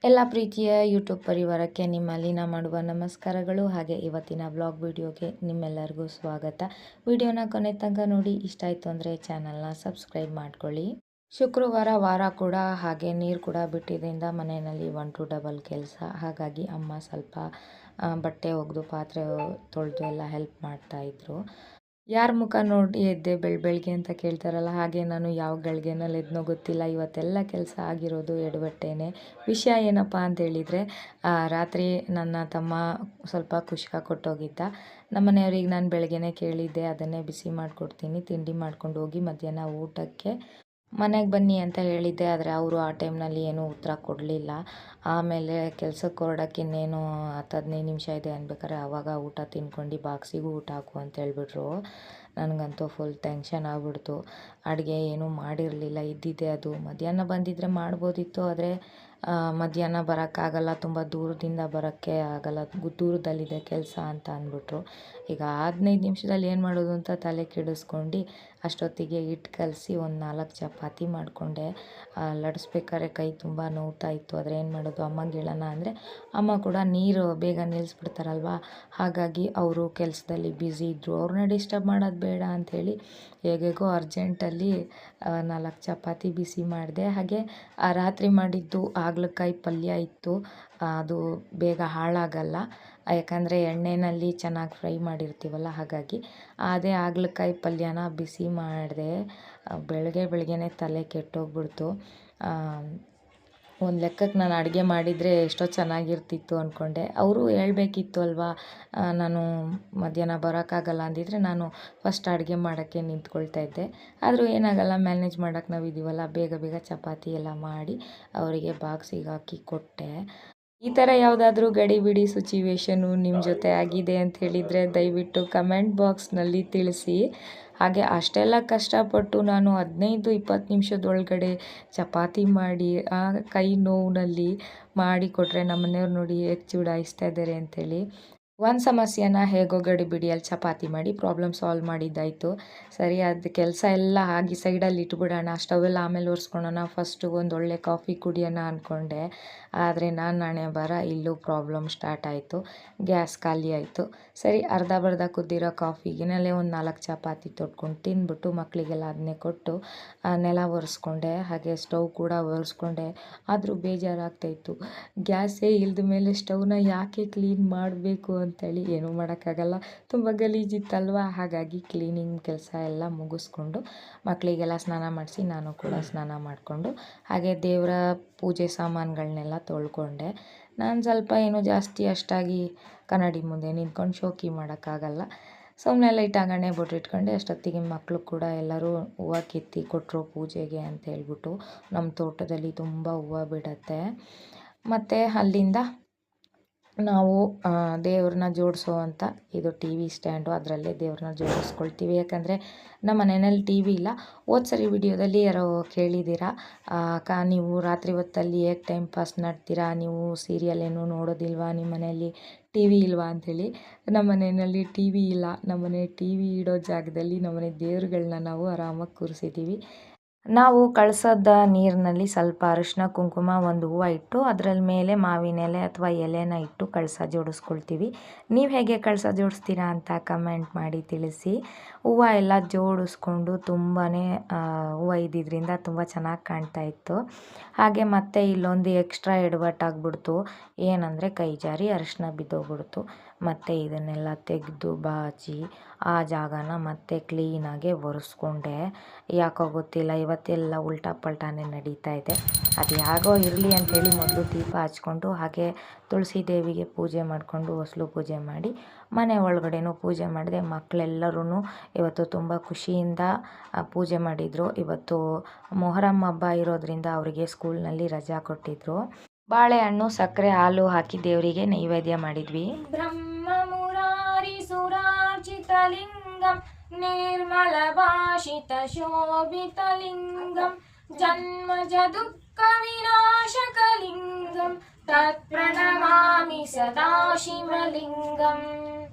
ಎಲ್ಲ ಪ್ರೀತಿಯ ಯೂಟ್ಯೂಬ್ ಪರಿವಾರಕ್ಕೆ ನಿಮ್ಮಲ್ಲಿನ ಮಾಡುವ ನಮಸ್ಕಾರಗಳು. ಹಾಗೆ ಇವತ್ತಿನ ಬ್ಲಾಗ್ ವಿಡಿಯೋಗೆ ನಿಮ್ಮೆಲ್ಲರಿಗೂ ಸ್ವಾಗತ. ವಿಡಿಯೋನ ಕೊನೆ ತನಕ ನೋಡಿ. ಇಷ್ಟ ಆಯಿತು ಅಂದರೆ ಚಾನಲ್ನ ಸಬ್ಸ್ಕ್ರೈಬ್ ಮಾಡ್ಕೊಳ್ಳಿ. ಶುಕ್ರವಾರ ವಾರ ಕೂಡ ಹಾಗೆ ನೀರು ಕೂಡ ಬಿಟ್ಟಿದ್ದರಿಂದ ಮನೆಯಲ್ಲಿ 1 to ಡಬಲ್ ಕೆಲಸ. ಹಾಗಾಗಿ ಅಮ್ಮ ಸ್ವಲ್ಪ ಬಟ್ಟೆ ಒಗೆದು ಪಾತ್ರೆ ತೊಳೆದು ಎಲ್ಲ ಹೆಲ್ಪ್ ಮಾಡ್ತಾಯಿದ್ರು. ಯಾರ ಮುಖ ನೋಡಿ ಎದ್ದೆ ಬೆಳಗ್ಗೆ ಅಂತ ಕೇಳ್ತಾರಲ್ಲ, ಹಾಗೆ ನಾನು ಯಾವ ಗಳಿಗೆನಲ್ಲಿ ಎದ್ನೋ ಗೊತ್ತಿಲ್ಲ. ಇವತ್ತೆಲ್ಲ ಕೆಲಸ ಆಗಿರೋದು ಎಡವಟ್ಟೇನೆ. ವಿಷಯ ಏನಪ್ಪ ಅಂತ ಹೇಳಿದರೆ, ರಾತ್ರಿ ನನ್ನ ತಮ್ಮ ಸ್ವಲ್ಪ ಕುಷ್ಕ ಕೊಟ್ಟೋಗಿದ್ದ. ನಮ್ಮ ಮನೆಯವ್ರಿಗೆ ನಾನು ಬೆಳಗ್ಗೆನೇ ಕೇಳಿದ್ದೆ, ಅದನ್ನೇ ಬಿಸಿ ಮಾಡಿಕೊಡ್ತೀನಿ, ತಿಂಡಿ ಮಾಡ್ಕೊಂಡು ಹೋಗಿ ಮಧ್ಯಾಹ್ನ ಊಟಕ್ಕೆ ಮನೆಗೆ ಬನ್ನಿ ಅಂತ ಹೇಳಿದ್ದೆ. ಆದರೆ ಅವರು ಆ ಟೈಮ್ನಲ್ಲಿ ಏನೂ ಉತ್ತರ ಕೊಡಲಿಲ್ಲ. ಆಮೇಲೆ ಕೆಲಸಕ್ಕೆ ಹೊರಡೋಕ್ಕೆ ಇನ್ನೇನು 10-15 ನಿಮಿಷ ಇದೆ ಅನ್ಬೇಕಾದ್ರೆ ಆವಾಗ ಊಟ ತಿನ್ಕೊಂಡು ಬಾಕ್ಸಿಗೂ ಊಟ ಹಾಕು ಅಂತ ಹೇಳ್ಬಿಟ್ರು. ನನಗಂತೂ ಫುಲ್ ಟೆನ್ಷನ್ ಆಗಿಬಿಡ್ತು. ಅಡುಗೆ ಏನೂ ಮಾಡಿರಲಿಲ್ಲ, ಇದ್ದಿದ್ದೆ ಅದು. ಮಧ್ಯಾಹ್ನ ಬಂದಿದ್ದರೆ ಮಾಡ್ಬೋದಿತ್ತು, ಆದರೆ ಮಧ್ಯಾಹ್ನ ಬರೋಕ್ಕಾಗಲ್ಲ, ತುಂಬ ದೂರದಿಂದ ಬರೋಕ್ಕೆ ಆಗಲ್ಲ, ದೂರದಲ್ಲಿದೆ ಕೆಲಸ ಅಂತ ಅಂದ್ಬಿಟ್ರು. ಈಗ 15 ನಿಮಿಷದಲ್ಲಿ ಏನು ಮಾಡೋದು ಅಂತ ತಲೆ ಕೆಡಿಸ್ಕೊಂಡು ಅಷ್ಟೊತ್ತಿಗೆ ಹಿಟ್ಟು ಕಲಸಿ ಒಂದು 4 ಚಪಾತಿ ಮಾಡಿಕೊಂಡೆ. ಲಡಿಸ್ಬೇಕಾದ್ರೆ ಕೈ ತುಂಬ ನೋವ್ತಾ ಇತ್ತು. ಆದರೆ ಏನು ಮಾಡೋದು, ಅಮ್ಮಂಗೆ ಹೇಳೋಣ ಅಂದರೆ ಅಮ್ಮ ಕೂಡ ನೀರು ಬೇಗ ನಿಲ್ಲಿಸ್ಬಿಡ್ತಾರಲ್ವ, ಹಾಗಾಗಿ ಅವರು ಕೆಲಸದಲ್ಲಿ ಬ್ಯುಸಿ ಇದ್ದರು. ಅವ್ರನ್ನ ಡಿಸ್ಟರ್ಬ್ ಮಾಡೋದು ಬೇಡ ಅಂಥೇಳಿ ಹೇಗೇಗೋ ಅರ್ಜೆಂಟಲ್ಲಿ 4 ಚಪಾತಿ ಬಿಸಿ ಮಾಡಿದೆ. ಹಾಗೆ ರಾತ್ರಿ ಮಾಡಿದ್ದು ಹಾಗಲಕಾಯಿ ಪಲ್ಯ ಇತ್ತು. ಅದು ಬೇಗ ಹಾಳಾಗಲ್ಲ, ಯಾಕಂದರೆ ಎಣ್ಣೆಯಲ್ಲಿ ಚೆನ್ನಾಗಿ ಫ್ರೈ ಮಾಡಿರ್ತೀವಲ್ಲ, ಹಾಗಾಗಿ ಅದೇ ಹಾಗಲಕಾಯಿ ಪಲ್ಯನ ಬಿಸಿ ಮಾಡಿದೆ. ಬೆಳಗ್ಗೆನೇ ತಲೆ ಕೆಟ್ಟೋಗ್ಬಿಡ್ತು. ಒಂದು ಲೆಕ್ಕಕ್ಕೆ ನಾನು ಅಡುಗೆ ಮಾಡಿದರೆ ಎಷ್ಟೋ ಚೆನ್ನಾಗಿರ್ತಿತ್ತು ಅಂದ್ಕೊಂಡೆ. ಅವರು ಹೇಳಬೇಕಿತ್ತು ಅಲ್ವಾ, ನಾನು ಮಧ್ಯಾಹ್ನ ಬರೋಕ್ಕಾಗಲ್ಲ ಅಂದಿದ್ರೆ ನಾನು ಫಸ್ಟ್ ಅಡುಗೆ ಮಾಡೋಕ್ಕೆ ನಿಂತ್ಕೊಳ್ತಾ ಇದ್ದೆ. ಆದರೂ ಏನಾಗಲ್ಲ, ಮ್ಯಾನೇಜ್ ಮಾಡೋಕ್ಕೆ ನಾವು ಇದೀವಲ್ಲ, ಬೇಗ ಚಪಾತಿ ಎಲ್ಲ ಮಾಡಿ ಅವರಿಗೆ ಬಾಕ್ಸಿಗೆ ಹಾಕಿ ಕೊಟ್ಟೆ. ಈ ಥರ ಯಾವುದಾದ್ರೂ ಗಡಿಬಿಡಿ ಸಿಚುವೇಶನು ನಿಮ್ಮ ಜೊತೆ ಆಗಿದೆ ಅಂತ ಹೇಳಿದರೆ ದಯವಿಟ್ಟು ಕಮೆಂಟ್ ಬಾಕ್ಸ್ನಲ್ಲಿ ತಿಳಿಸಿ. ಹಾಗೆ ಅಷ್ಟೆಲ್ಲ ಕಷ್ಟಪಟ್ಟು ನಾನು 15-20 ನಿಮಿಷದೊಳಗಡೆ ಚಪಾತಿ ಮಾಡಿ ಕೈ ನೋವಿನಲ್ಲಿ ಮಾಡಿ ಕೊಟ್ಟರೆ ನಮ್ಮ ಮನೆಯವ್ರು ನೋಡಿ ಹೇಗೆ ಚುಡಾಯಿಸ್ತಾ ಇದ್ದಾರೆ ಅಂಥೇಳಿ. ಒಂದು ಸಮಸ್ಯೆನ ಹೇಗೋ ಗಡಿಬಿಡಿಯಲ್ಲಿ ಚಪಾತಿ ಮಾಡಿ ಪ್ರಾಬ್ಲಮ್ ಸಾಲ್ವ್ ಮಾಡಿದ್ದಾಯಿತು. ಸರಿ, ಅದು ಕೆಲಸ ಎಲ್ಲ ಆಗಿ ಸೈಡಲ್ಲಿ ಇಟ್ಬಿಡೋಣ, ಸ್ಟವೆಲ್ಲ ಆಮೇಲೆ ಒರೆಸ್ಕೊಳ್ಳೋಣ, ಫಸ್ಟು ಒಂದು ಒಳ್ಳೆ ಕಾಫಿ ಕುಡಿಯೋಣ ಅಂದ್ಕೊಂಡೆ. ಆದರೆ ನಾಣೆ ಬರ ಇಲ್ಲೂ ಪ್ರಾಬ್ಲಮ್ ಸ್ಟಾರ್ಟ್ ಆಯಿತು. ಗ್ಯಾಸ್ ಖಾಲಿ ಆಯಿತು. ಸರಿ, ಅರ್ಧ ಕುದ್ದಿರೋ ಕಾಫಿಗಿನಲ್ಲೇ ಒಂದು 4 ಚಪಾತಿ ತೊಟ್ಕೊಂಡು ತಿಂದ್ಬಿಟ್ಟು ಮಕ್ಕಳಿಗೆಲ್ಲ ಅದನ್ನೇ ಕೊಟ್ಟು ನೆಲ ಒರೆಸ್ಕೊಂಡೆ. ಹಾಗೆ ಸ್ಟವ್ ಕೂಡ ಒರೆಸ್ಕೊಂಡೆ. ಆದರೂ ಬೇಜಾರಾಗ್ತಾಯಿತ್ತು. ಗ್ಯಾಸೇ ಇಲ್ದ ಮೇಲೆ ಸ್ಟವ್ನ ಯಾಕೆ ಕ್ಲೀನ್ ಮಾಡಬೇಕು ಅಂತೇಳಿ. ಏನೂ ಮಾಡೋಕ್ಕಾಗಲ್ಲ, ತುಂಬ ಗಲೀಜಿತ್ತಲ್ವ. ಹಾಗಾಗಿ ಕ್ಲೀನಿಂಗ್ ಕೆಲಸ ಎಲ್ಲ ಮುಗಿಸ್ಕೊಂಡು ಮಕ್ಕಳಿಗೆಲ್ಲ ಸ್ನಾನ ಮಾಡಿಸಿ ನಾನು ಕೂಡ ಸ್ನಾನ ಮಾಡಿಕೊಂಡು ಹಾಗೆ ದೇವರ ಪೂಜೆ ಸಾಮಾನುಗಳನ್ನೆಲ್ಲ ತೊಳ್ಕೊಂಡೆ. ನಾನು ಸ್ವಲ್ಪ ಏನೂ ಜಾಸ್ತಿ ಅಷ್ಟಾಗಿ ಕನ್ನಡಿ ಮುಂದೆ ನಿಂತ್ಕೊಂಡು ಶೋಕಿ ಮಾಡೋಕ್ಕಾಗಲ್ಲ. ಸುಮ್ಮನೆ ಲೈಟ್ ಆಗಣೆ ಬೊಟ್ಟಿಟ್ಕೊಂಡೆ. ಅಷ್ಟೊತ್ತಿಗೆ ಮಕ್ಕಳು ಕೂಡ ಎಲ್ಲರೂ ಹೂವು ಕಿತ್ತಿ ಕೊಟ್ಟರು ಪೂಜೆಗೆ ಅಂತ ಹೇಳ್ಬಿಟ್ಟು. ನಮ್ಮ ತೋಟದಲ್ಲಿ ತುಂಬ ಹೂವು ಬಿಡುತ್ತೆ. ಮತ್ತು ಅಲ್ಲಿಂದ ನಾವು ದೇವ್ರನ್ನ ಜೋಡಿಸೋ ಅಂತ ಇದು TV ಸ್ಟ್ಯಾಂಡು, ಅದರಲ್ಲೇ ದೇವ್ರನ್ನ ಜೋಡಿಸ್ಕೊಳ್ತೀವಿ. ಯಾಕಂದರೆ ನಮ್ಮ ಮನೆಯಲ್ಲಿ TV ಇಲ್ಲ. ಹೋದ ಸರಿ ವಿಡಿಯೋದಲ್ಲಿ ಯಾರೋ ಕೇಳಿದ್ದೀರಾ, ನೀವು ರಾತ್ರಿ ಹೊತ್ತಲ್ಲಿ ಹೇಗೆ ಟೈಮ್ ಪಾಸ್ ಮಾಡ್ತೀರಾ, ನೀವು ಸೀರಿಯಲ್ ಏನೂ ನೋಡೋದಿಲ್ವಾ, ನಿಮ್ಮ ಮನೆಯಲ್ಲಿ TV ಇಲ್ವಾ ಅಂಥೇಳಿ. ನಮ್ಮ ಮನೆಯಲ್ಲಿ TV ಇಲ್ಲ. ನಮ್ಮ ಮನೆ TV ಇಡೋ ಜಾಗದಲ್ಲಿ ನಮ್ಮನೆ ದೇವ್ರುಗಳನ್ನ ನಾವು ಆರಾಮಾಗಿ ಕೂರಿಸಿದ್ದೀವಿ. ನಾವು ಕಳಸದ ನೀರಿನಲ್ಲಿ ಸ್ವಲ್ಪ ಅರಿಶಿನ ಕುಂಕುಮ ಒಂದು ಹೂವು ಇಟ್ಟು ಅದರ ಮೇಲೆ ಮಾವಿನ ಎಲೆ ಅಥವಾ ಎಲೆನ ಇಟ್ಟು ಕಳಸ ಜೋಡಿಸ್ಕೊಳ್ತೀವಿ. ನೀವು ಹೇಗೆ ಕಳಸ ಜೋಡಿಸ್ತೀರಾ ಅಂತ ಕಮೆಂಟ್ ಮಾಡಿ ತಿಳಿಸಿ. ಹೂವು ಎಲ್ಲ ಜೋಡಿಸ್ಕೊಂಡು ತುಂಬಾ ಹೂವು ಇದ್ದಿದ್ದರಿಂದ ತುಂಬ ಚೆನ್ನಾಗಿ ಕಾಣ್ತಾ ಇತ್ತು. ಹಾಗೆ ಮತ್ತೆ ಇಲ್ಲೊಂದು ಎಕ್ಸ್ಟ್ರಾ ಎಡವಟ್ಟಾಗ್ಬಿಡ್ತು. ಏನಂದರೆ ಕೈ ಜಾರಿ ಅರಿಶಿನ ಬಿದ್ದೋಗ್ಬಿಡ್ತು. ಮತ್ತು ಇದನ್ನೆಲ್ಲ ತೆಗೆದು ಬಾಚಿ ಆ ಜಾಗನ ಮತ್ತೆ ಕ್ಲೀನಾಗೆ ಒರೆಸ್ಕೊಂಡೆ. ಯಾಕೋ ಗೊತ್ತಿಲ್ಲ, ಇವತ್ತೆಲ್ಲ ಉಲ್ಟಾ ಪಲ್ಟಾನೇ ನಡೀತಾ ಇದೆ. ಅದು ಯಾಗೋ ಇರಲಿ ಅಂಥೇಳಿ ಮೊದಲು ದೀಪ ಹಚ್ಕೊಂಡು ಹಾಗೆ ತುಳಸಿ ದೇವಿಗೆ ಪೂಜೆ ಮಾಡಿಕೊಂಡು ಹೊಸಲು ಪೂಜೆ ಮಾಡಿ ಮನೆ ಒಳಗಡೆನೂ ಪೂಜೆ ಮಾಡಿದೆ. ಮಕ್ಕಳೆಲ್ಲರೂ ಇವತ್ತು ತುಂಬ ಖುಷಿಯಿಂದ ಪೂಜೆ ಮಾಡಿದರು. ಇವತ್ತು ಮೊಹರಂ ಹಬ್ಬ ಇರೋದ್ರಿಂದ ಅವರಿಗೆ ಸ್ಕೂಲ್ನಲ್ಲಿ ರಜಾ ಕೊಟ್ಟಿದ್ದರು. ಬಾಳೆಹಣ್ಣು, ಸಕ್ಕರೆ, ಹಾಲು ಹಾಕಿ ದೇವರಿಗೆ ನೈವೇದ್ಯ ಮಾಡಿದ್ವಿ. ಬ್ರಹ್ಮ ಮುರಾರಿ ಸುರಾರ್ಜಿತಲಿಂಗಂ ನಿರ್ಮಲ ಭಾಷಿತ ಶೋಭಿತಲಿಂಗಂ ಜನ್ಮಜ ದುಃಖ ವಿನಾಶಕಲಿಂಗಂ ತತ್ಪ್ರಣಮಾಮಿ ಸದಾ ಶಿವಲಿಂಗಂ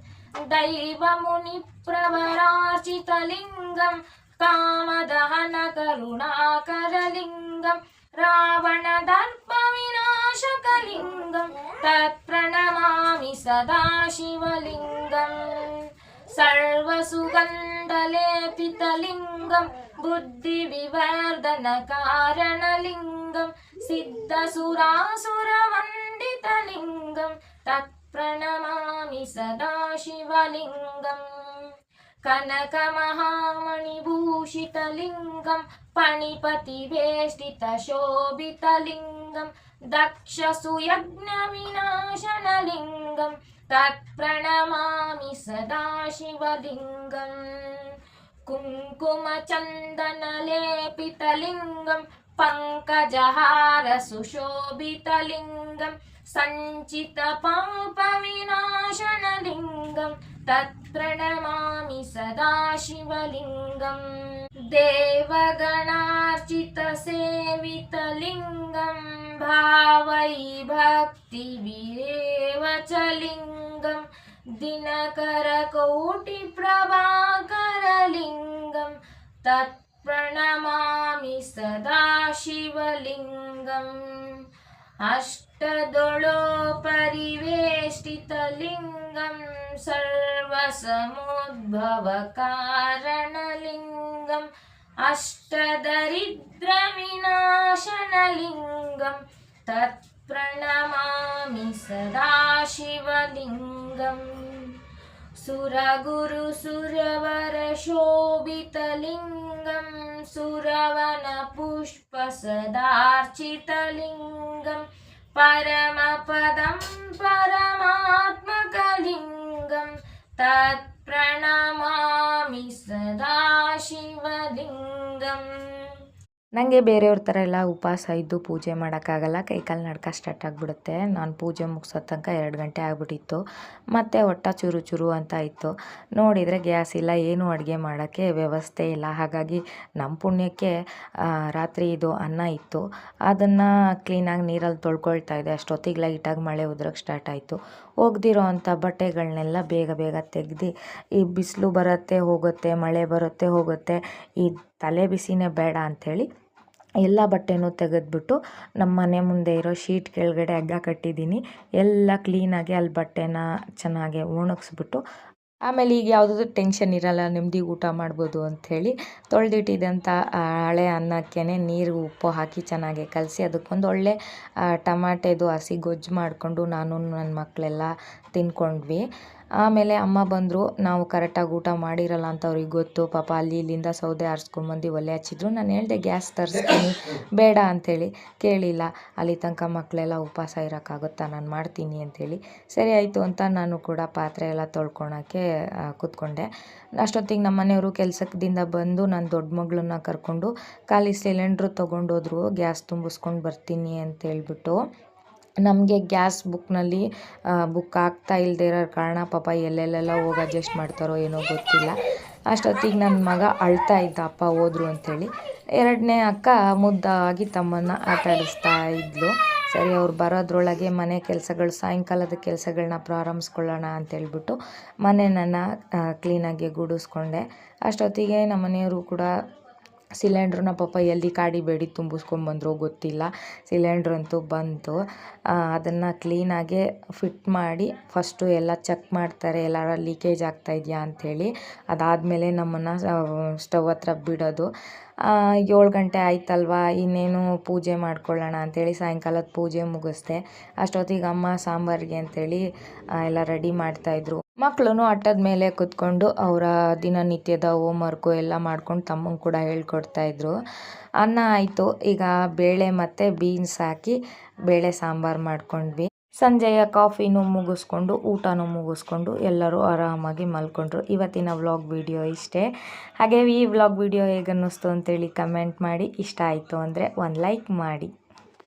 ದೈವ ಮುನಿ ಪ್ರವರಾರ್ಚಿತಲಿಂಗಂ ಕಾಮದಹನ ಕರುಣಾಕರಲಿಂಗಂ ರಾವಣ ದರ್ಪ ವಿನಾಶಕಲಿಂಗಂ तत्प्रणमामि सदा शिवलिङ्गम् सर्वसुगन्धलेपितलिङ्गं बुद्धिविवर्धनकारणलिङ्गं सिद्धसुरासुरवन्दितलिङ्गं तत्प्रणमामि सदा शिवलिङ्गम् कनकमहामणिभूषितलिङ्गं पणिपतिवेष्टितशोभितलिङ्गं दक्षसुयज्ञविनाशनलिङ्गं तत्प्रणमामि सदा शिवलिङ्गम् कुङ्कुमचन्दनलेपितलिङ्गं पङ्कजहारसुशोभितलिङ्गं सञ्चितपापविनाशनलिङ्गं तत्प्रणमामि सदा शिवलिङ्गम् देवगणार्चितसेवितलिङ्गं भावैभक्तिभिरेव च लिङ्गं दिनकरकोटिप्रभाकरलिङ्गं तत्प्रणमामि सदा शिवलिङ्गम् अष्टदोळोपरिवेष्टितलिङ्गं सर्वसमुद्भवकारणलिङ्गम् अष्टदरिद्रविनाशनलिङ्गं तत्प्रणमामि सदा शिवलिङ्गम् सुरगुरुसुरवरशोभितलिङ्गं सुरवनपुष्पसदार्चितलिङ्गं परमपदं परमात्मकलिङ्गं तत्प्रणमामि सदा शिवलिङ्गम् ನನಗೆ ಬೇರೆಯವ್ರ ಥರ ಎಲ್ಲ ಉಪವಾಸ ಇದ್ದು ಪೂಜೆ ಮಾಡೋಕ್ಕಾಗಲ್ಲ, ಕೈಕಾಲು ನಡ್ಕ ಸ್ಟಾರ್ಟ್ ಆಗಿಬಿಡುತ್ತೆ. ನಾನು ಪೂಜೆ ಮುಗಿಸೋ ತನಕ 2 ಗಂಟೆ ಆಗಿಬಿಟ್ಟಿತ್ತು. ಮತ್ತು ಹೊಟ್ಟೆ ಚೂರು ಚೂರು ಅಂತ ಇತ್ತು. ನೋಡಿದರೆ ಗ್ಯಾಸ್ ಇಲ್ಲ, ಏನೂ ಅಡುಗೆ ಮಾಡೋಕ್ಕೆ ವ್ಯವಸ್ಥೆ ಇಲ್ಲ. ಹಾಗಾಗಿ ನಮ್ಮ ಪುಣ್ಯಕ್ಕೆ ರಾತ್ರಿ ಇದು ಅನ್ನ ಇತ್ತು, ಅದನ್ನು ಕ್ಲೀನಾಗಿ ನೀರಲ್ಲಿ ತೊಳ್ಕೊಳ್ತಾ ಇದ್ದೆ. ಅಷ್ಟೊತ್ತಿಗೆ ಲೈಟಾಗಿ ಮಳೆ ಉದ್ರಕ್ಕೆ ಸ್ಟಾರ್ಟ್ ಆಯಿತು. ಒಗ್ದಿರೋ ಅಂಥ ಬಟ್ಟೆಗಳನ್ನೆಲ್ಲ ಬೇಗ ಬೇಗ ತೆಗ್ದು, ಈ ಬಿಸಿಲು ಬರುತ್ತೆ ಹೋಗುತ್ತೆ, ಮಳೆ ಬರುತ್ತೆ ಹೋಗುತ್ತೆ, ಈ ತಲೆ ಬಿಸಿನೇ ಬೇಡ ಅಂಥೇಳಿ ಎಲ್ಲ ಬಟ್ಟೆನೂ ತೆಗೆದ್ಬಿಟ್ಟು ನಮ್ಮ ಮನೆ ಮುಂದೆ ಇರೋ ಶೀಟ್ ಕೆಳಗಡೆ ಹಗ್ಗ ಕಟ್ಟಿದ್ದೀನಿ. ಎಲ್ಲ ಕ್ಲೀನಾಗಿ ಅಲ್ಲಿ ಬಟ್ಟೆನ ಚೆನ್ನಾಗಿ ಒಣಗಿಸ್ಬಿಟ್ಟು, ಆಮೇಲೆ ಈಗ ಯಾವುದಾದ್ರು ಟೆನ್ಷನ್ ಇರಲ್ಲ, ನೆಮ್ಮದಿ ಊಟ ಮಾಡ್ಬೋದು ಅಂಥೇಳಿ ತೊಳೆದಿಟ್ಟಿದ್ದಂಥ ಹಳೆ ಅನ್ನಕ್ಕೆ ನೀರು ಉಪ್ಪು ಹಾಕಿ ಚೆನ್ನಾಗಿ ಕಲಸಿ ಅದಕ್ಕೊಂದು ಒಳ್ಳೆ ಟಮಾಟೆದು ಹಸಿ ಗೊಜ್ಜು ಮಾಡಿಕೊಂಡು ನಾನು ನನ್ನ ಮಕ್ಕಳೆಲ್ಲ ತಿಂದ್ಕೊಂಡ್ವಿ. ಆಮೇಲೆ ಅಮ್ಮ ಬಂದರು. ನಾವು ಕರೆಕ್ಟಾಗಿ ಊಟ ಮಾಡಿರಲ್ಲ ಅಂತ ಅವ್ರಿಗೆ ಗೊತ್ತು. ಪಾಪ ಅಲ್ಲಿ ಇಲ್ಲಿಂದ ಸೌದೆ ಆರಿಸ್ಕೊಂಬಂದು ಒಲೆ ಹಚ್ಚಿದ್ರು. ನಾನು ಹೇಳಿದೆ ಗ್ಯಾಸ್ ತರಿಸ್ತೀನಿ ಬೇಡ ಅಂಥೇಳಿ, ಕೇಳಿಲ್ಲ. ಅಲ್ಲಿ ತನಕ ಮಕ್ಕಳೆಲ್ಲ ಉಪವಾಸ ಇರೋಕ್ಕಾಗುತ್ತಾ, ನಾನು ಮಾಡ್ತೀನಿ ಅಂಥೇಳಿ ಸರಿ ಆಯಿತು ಅಂತ ನಾನು ಕೂಡ ಪಾತ್ರೆ ಎಲ್ಲ ತೊಳ್ಕೊಳಕ್ಕೆ ಕೂತ್ಕೊಂಡೆ. ಅಷ್ಟೊತ್ತಿಗೆ ನಮ್ಮ ಮನೆಯವರು ಕೆಲಸದಿಂದ ಬಂದು ನನ್ನ ದೊಡ್ಡ ಮಗಳನ್ನ ಕರ್ಕೊಂಡು ಖಾಲಿ ಸಿಲಿಂಡ್ರು ತೊಗೊಂಡೋದ್ರು. ಗ್ಯಾಸ್ ತುಂಬಿಸ್ಕೊಂಡು ಬರ್ತೀನಿ ಅಂತೇಳ್ಬಿಟ್ಟು. ನಮಗೆ ಗ್ಯಾಸ್ ಬುಕ್ ಆಗ್ತಾ ಇಲ್ಲದೆ ಇರೋ ಕಾರಣ ಪಾಪ ಎಲ್ಲೆಲ್ಲೆಲ್ಲ ಹೋಗಿ ಅಡ್ಜಸ್ಟ್ ಮಾಡ್ತಾರೋ ಏನೋ ಗೊತ್ತಿಲ್ಲ. ಅಷ್ಟೊತ್ತಿಗೆ ನನ್ನ ಮಗ ಅಳ್ತಾ ಇದ್ದ, ಅಪ್ಪ ಹೋದ್ರು ಅಂಥೇಳಿ. 2ನೇ ಅಕ್ಕ ಮುದ್ದಾಗಿ ತಮ್ಮನ್ನು ಆಟ ಆಡಿಸ್ತಾ ಇದ್ಲು. ಸರಿ, ಅವ್ರು ಬರೋದ್ರೊಳಗೆ ಮನೆ ಕೆಲಸಗಳು, ಸಾಯಂಕಾಲದ ಕೆಲಸಗಳನ್ನ ಪ್ರಾರಂಭಿಸ್ಕೊಳ್ಳೋಣ ಅಂತೇಳ್ಬಿಟ್ಟು ಮನೆಯನ್ನು ಕ್ಲೀನಾಗಿ ಗುಡಿಸ್ಕೊಂಡೆ. ಅಷ್ಟೊತ್ತಿಗೆ ನಮ್ಮ ಮನೆಯವರು ಕೂಡ ಸಿಲಿಂಡ್ರನ್ನ ಪಾಪ ಎಲ್ಲಿ ಕಾಡಿಬೇಡಿ ತುಂಬಿಸ್ಕೊಂಬಂದ್ರು ಗೊತ್ತಿಲ್ಲ. ಸಿಲಿಂಡ್ರ್ ಅಂತೂ ಬಂತು. ಅದನ್ನು ಕ್ಲೀನಾಗೆ ಫಿಟ್ ಮಾಡಿ ಫಸ್ಟು ಎಲ್ಲ ಚೆಕ್ ಮಾಡ್ತಾರೆ, ಎಲ್ಲಾರ ಲೀಕೇಜ್ ಆಗ್ತಾಯಿದೆಯಾ ಅಂಥೇಳಿ. ಅದಾದಮೇಲೆ ನಮ್ಮನ್ನು ಸ್ಟವ್ ಹತ್ರ ಬಿಡೋದು. 7 ಗಂಟೆ ಆಯ್ತಲ್ವ, ಇನ್ನೇನು ಪೂಜೆ ಮಾಡ್ಕೊಳ್ಳೋಣ ಅಂಥೇಳಿ ಸಾಯಂಕಾಲದ ಪೂಜೆ ಮುಗಿಸ್ದೆ. ಅಷ್ಟೊತ್ತಿಗೆ ಅಮ್ಮ ಸಾಂಬಾರಿಗೆ ಅಂಥೇಳಿ ಎಲ್ಲ ರೆಡಿ ಮಾಡ್ತಾಯಿದ್ರು. ಮಕ್ಕಳು ಅಟ್ಟದ ಮೇಲೆ ಕೂತ್ಕೊಂಡು ಅವರ ದಿನನಿತ್ಯದ ಹೋಮ್ವರ್ಕು ಎಲ್ಲ ಮಾಡ್ಕೊಂಡು ತಮ್ಮಂಗೆ ಕೂಡ ಹೇಳ್ಕೊಡ್ತಾಯಿದ್ರು. ಅನ್ನ ಆಯಿತು. ಈಗ ಬೇಳೆ ಮತ್ತು ಬೀನ್ಸ್ ಹಾಕಿ ಬೇಳೆ ಸಾಂಬಾರು ಮಾಡ್ಕೊಂಡ್ವಿ. ಸಂಜೆಯ ಕಾಫಿನೂ ಮುಗಿಸ್ಕೊಂಡು ಊಟನೂ ಮುಗಿಸ್ಕೊಂಡು ಎಲ್ಲರೂ ಆರಾಮಾಗಿ ಮಲ್ಕೊಂಡ್ರು. ಇವತ್ತಿನ ವ್ಲಾಗ್ ವಿಡಿಯೋ ಇಷ್ಟೇ. ಹಾಗೆ ಈ ವ್ಲಾಗ್ ವಿಡಿಯೋ ಹೇಗೆ ಅನ್ನಿಸ್ತು ಅಂತೇಳಿ ಕಮೆಂಟ್ ಮಾಡಿ. ಇಷ್ಟ ಆಯಿತು ಅಂದರೆ ಒಂದು ಲೈಕ್ ಮಾಡಿ.